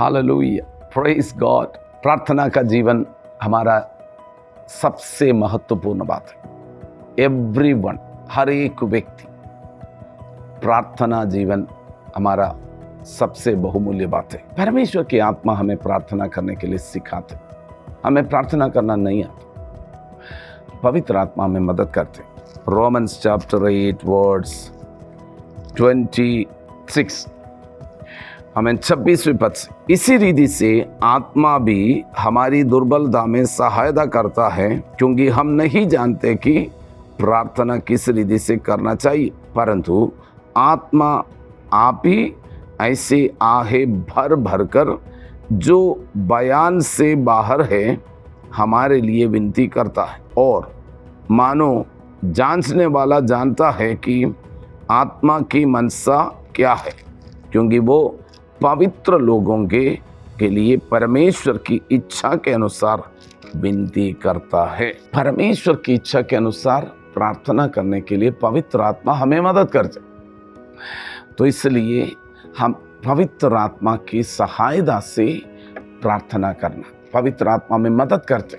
Hallelujah, praise God. प्रार्थना का जीवन हमारा सबसे महत्वपूर्ण बात है। एवरीवन, हर एक व्यक्ति, प्रार्थना जीवन हमारा सबसे बहुमूल्य बात है। परमेश्वर की आत्मा हमें प्रार्थना करने के लिए सिखाते। हमें प्रार्थना करना नहीं आता, पवित्र आत्मा हमें मदद करते। रोमन्स चैप्टर 8 वर्ड्स 26 हमें 26वें पद से, इसी रीति से आत्मा भी हमारी दुर्बलता में सहायता करता है, क्योंकि हम नहीं जानते कि प्रार्थना किस रीति से करना चाहिए, परंतु आत्मा आप ही ऐसे आहे भर भर कर जो बयान से बाहर है हमारे लिए विनती करता है। और मानो जांचने वाला जानता है कि आत्मा की मनसा क्या है, क्योंकि वो पवित्र लोगों के लिए परमेश्वर की इच्छा के अनुसार विनती करता है। परमेश्वर की इच्छा के अनुसार प्रार्थना करने के लिए पवित्र आत्मा हमें मदद करते। तो इसलिए हम पवित्र आत्मा की सहायता से प्रार्थना करना, पवित्र आत्मा में मदद करते।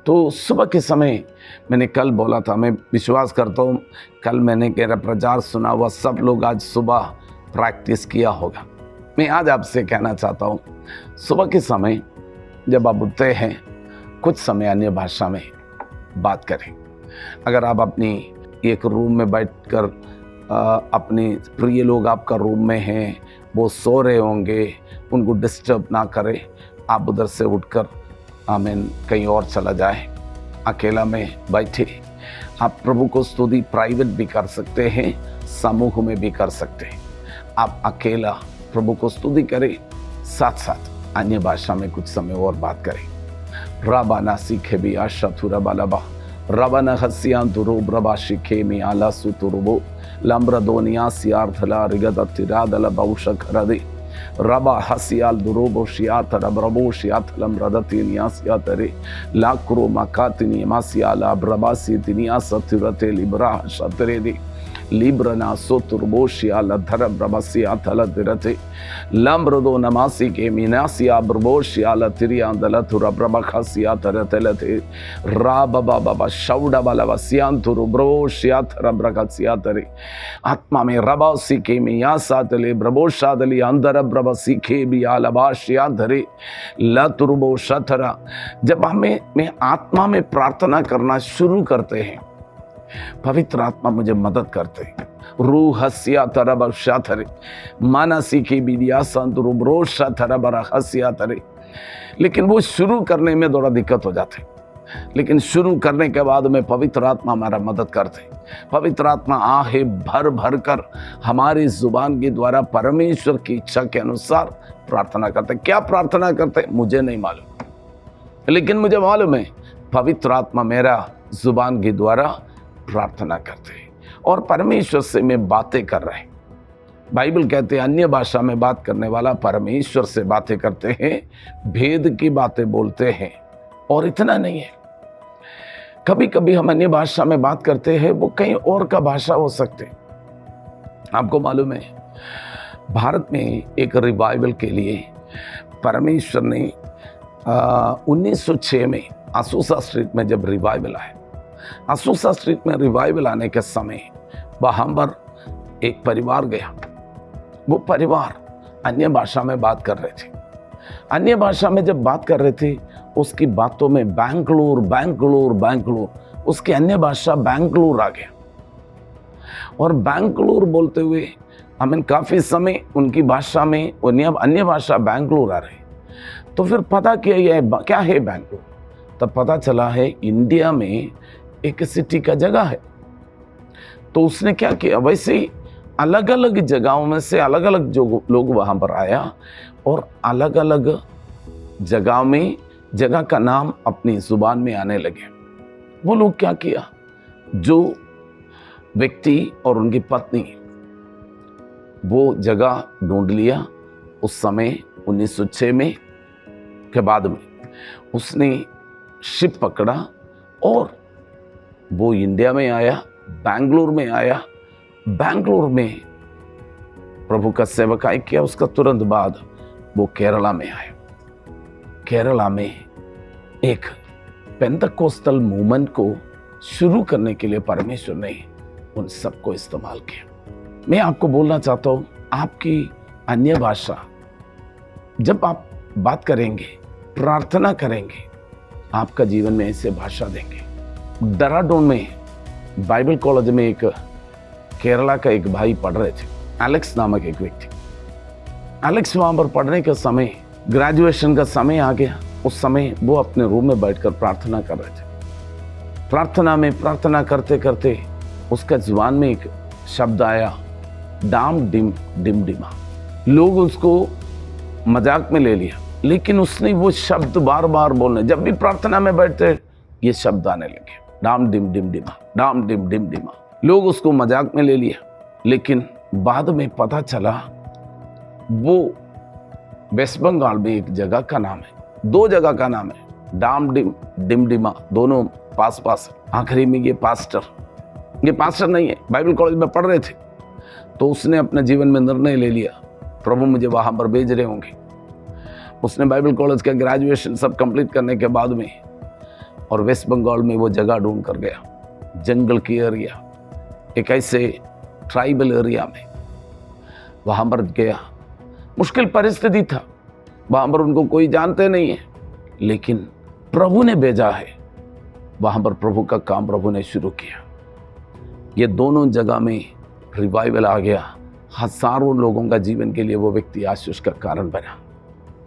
तो सुबह के समय मैंने कल बोला था, मैं विश्वास करता हूँ कल मैंने मेरा प्रचार सुना हुआ सब लोग आज सुबह प्रैक्टिस किया होगा। मैं आज आपसे कहना चाहता हूँ, सुबह के समय जब आप उठते हैं कुछ समय अन्य भाषा में बात करें। अगर आप अपनी एक रूम में बैठकर अपने प्रिय लोग आपका रूम में हैं, वो सो रहे होंगे, उनको डिस्टर्ब ना करें। आप उधर से उठकर आमीन कहीं और चला जाए, अकेला में बैठे आप प्रभु को स्तुति प्राइवेट भी कर सकते हैं, समूह में भी कर सकते हैं। आप अकेला प्रभु को स्तुति करें, साथ साथ अन्य भाषा में कुछ समय और बात करें। रबाना सीखे भी आशा थुरा बालाबा रबाना हसिया दुरो ब्रबा शिखे में आला सुतुरुबो लम्ब्रदोनिया सियार्थला रिगदतिरादला बहुश खरदे रबा हसियाल दुरोबो शियात रब्रबो शियात लम्ब्रदति नियासिया तरे लाक्रो मकातिनी मासियाला ब्रबासी तिनिया सतिरते लिब्रा शतरे दे लिब्रना सोतुर्बोशिया लधर ब्रबसिया थलतिरते लम्ब्रदो नमासी के मीनासिया ब्रबोशिया लतिरिया दलथुर ब्रबखसिया तरतलते राबबा बाबा शौडा बलवसियांतुर ब्रबोशिया थर ब्रखसिया तरे आत्मा में रबासी के मियासा तले ब्रबोशादली अंदर ब्रबसी के बिया लबाशिया धरे लतुरबो शथरा। जब हमें आत्मा में प्रार्थना करना शुरू करते हैं, पवित्र आत्मा मुझे मदद करते हैं। रूह हसिया तरब शाथरे मानसी की बिदिया संतुरुब्रो शाथरा बरा हसिया तरे। लेकिन वो शुरू करने में थोड़ा दिक्कत हो जाते, लेकिन शुरू करने के बाद में पवित्र आत्मा हमारा मदद करते। पवित्र आत्मा आहे भर भर कर हमारी जुबान के द्वारा परमेश्वर की इच्छा के अनुसार प्रार्थना करते। क्या प्रार्थना करते मुझे नहीं मालूम, लेकिन मुझे मालूम है पवित्र आत्मा मेरा जुबान के द्वारा प्रार्थना करते हैं और परमेश्वर से मैं बातें कर रहे हैं। बाइबल कहते हैं अन्य भाषा में बात करने वाला परमेश्वर से बातें करते हैं, भेद की बातें बोलते हैं। और इतना नहीं है, कभी कभी हम अन्य भाषा में बात करते हैं, वो कहीं और का भाषा हो सकते। आपको मालूम है भारत में एक रिवाइवल के लिए परमेश्वर ने 1906 में असूसा स्ट्रीट में जब रिवाइवल आया, असूसा स्ट्रीट में रिवाइवल आने के समय वहाँ पर एक परिवार गया। वो परिवार अन्य भाषा में बात कर रहे थे। अन्य भाषा में जब बात कर रहे थे, उसकी बातों में बैंगलोर बैंगलोर बैंगलोर, उसकी अन्य भाषा बैंगलोर आ गया। और बैंगलोर बोलते हुए हमें काफ़ी समय उनकी भाषा में अन्य भाषा बैंगलोर आ रही। तो फिर पता किया ये क्या है बैंगलोर, तब पता चला है इंडिया में एक सिटी का जगह है। तो उसने क्या किया, वैसे ही अलग अलग जगहों में से अलग अलग जो लोग वहाँ पर आया और अलग अलग जगह में जगह का नाम अपनी जुबान में आने लगे। वो लोग क्या किया, जो व्यक्ति और उनकी पत्नी वो जगह ढूंढ लिया। उस समय 1906 में के बाद में उसने शिप पकड़ा और वो इंडिया में आया, बैंगलोर में आया। बैंगलोर में प्रभु का सेवकाई किया। उसका तुरंत बाद वो केरला में आए। केरला में एक पेंतकोस्टल मूवमेंट को शुरू करने के लिए परमेश्वर ने उन सबको इस्तेमाल किया। मैं आपको बोलना चाहता हूं, आपकी अन्य भाषा जब आप बात करेंगे, प्रार्थना करेंगे, आपका जीवन में ऐसे भाषा देंगे। देहरादून में बाइबल कॉलेज में एक केरला का एक भाई पढ़ रहे थे, एलेक्स नामक एक व्यक्ति। एलेक्स वहां पर पढ़ने के समय, ग्रेजुएशन का समय आ गया। उस समय वो अपने रूम में बैठकर प्रार्थना कर रहे थे। प्रार्थना करते करते उसका जुबान में एक शब्द आया, डाम डिम डिम डिमा। लोग उसको मजाक में ले लिया, लेकिन उसने वो शब्द बार बार बोलने, जब भी प्रार्थना में बैठते ये शब्द आने लगे, डाम dim dim Dima, डाम dim dim Dima. लोग उसको मजाक में ले लिया, लेकिन बाद में पता चला वो वेस्ट बंगाल में एक जगह का नाम है, 2 जगह का नाम है, डाम डिम डिम डिमा, दोनों पास पास। आखिरी में ये पास्टर नहीं है, बाइबल कॉलेज में पढ़ रहे थे, तो उसने अपने जीवन में निर्णय ले लिया, प्रभु मुझे वहां पर भेज रहे होंगे। उसने बाइबल कॉलेज का ग्रेजुएशन सब कंप्लीट करने के बाद में और वेस्ट बंगाल में वो जगह ढूंढ कर गया, जंगल की एरिया, एक ऐसे ट्राइबल एरिया में वहां पर गया। मुश्किल परिस्थिति था, वहां पर उनको कोई जानते नहीं है, लेकिन प्रभु ने भेजा है। वहां पर प्रभु का काम प्रभु ने शुरू किया। ये दोनों जगह में रिवाइवल आ गया। हजारों लोगों का जीवन के लिए वो व्यक्ति आशीष का कारण बना।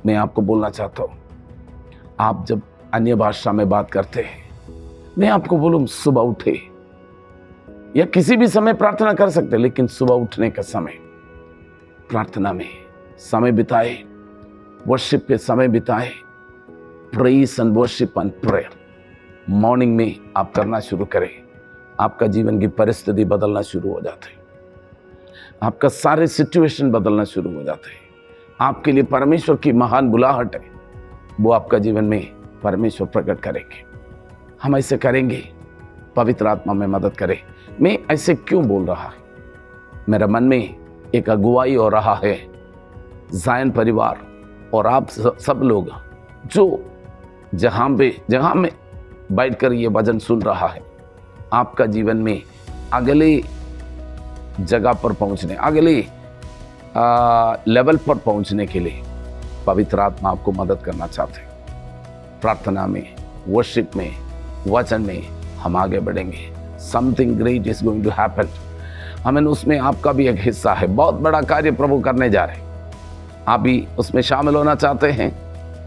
मैं आपको बोलना चाहता हूं, आप जब अन्य भाषा में बात करते हैं, मैं आपको बोलूं, सुबह उठे या किसी भी समय प्रार्थना कर सकते, लेकिन सुबह उठने का समय प्रार्थना में समय बिताए, वर्शिप पे समय बिताए, praise and worship and prayer morning में आप करना शुरू करें। आपका जीवन की परिस्थिति बदलना शुरू हो जाती है, आपका सारे सिचुएशन बदलना शुरू हो जाते हैं। आपके लिए परमेश्वर की महान बुलाहट है, वो आपका जीवन में परमेश्वर प्रकट करेंगे। हम ऐसे करेंगे, पवित्र आत्मा में मदद करे। मैं ऐसे क्यों बोल रहा है, मेरे मन में एक अगुवाई हो रहा है, जायन परिवार और आप सब लोग जो जहां में बैठकर ये वचन सुन रहा है, आपका जीवन में अगले जगह पर पहुंचने, अगले लेवल पर पहुंचने के लिए पवित्र आत्मा आपको मदद करना चाहते हैं। प्रार्थना में, वर्शिप में, वचन में हम आगे बढ़ेंगे। Something great is going to happen. हमें उसमें आपका भी एक हिस्सा है। बहुत बड़ा कार्य प्रभु करने जा रहे हैं, आप भी उसमें शामिल होना चाहते हैं?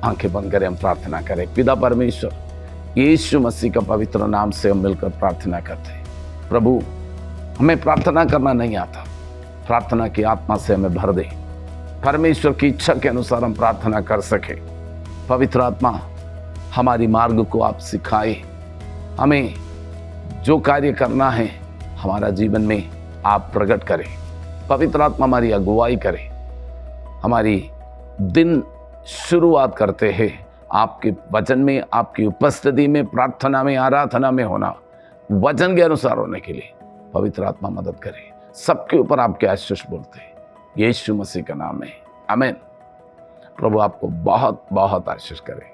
आंखें बंद करें, हम प्रार्थना करें। पिता परमेश्वर, यीशु मसीह का पवित्र नाम से हम मिलकर प्रार्थना करते हैं। प्रभु, हमें प्रार्थना करना नहीं आता, प्रार्थना की आत्मा से हमें भर दे। परमेश्वर की इच्छा के अनुसार हम प्रार्थना कर सके। पवित्र आत्मा, हमारी मार्ग को आप सिखाए। हमें जो कार्य करना है हमारा जीवन में आप प्रकट करें। पवित्र आत्मा हमारी अगुवाई करे। हमारी दिन शुरुआत करते हैं आपके वचन में, आपकी उपस्थिति में, प्रार्थना में, आराधना में होना, वचन के अनुसार होने के लिए पवित्र आत्मा मदद करे। सबके ऊपर आपके आशीष बोलते हैं, यीशु मसीह का नाम है, आमीन। प्रभु आपको बहुत बहुत आशीष करे।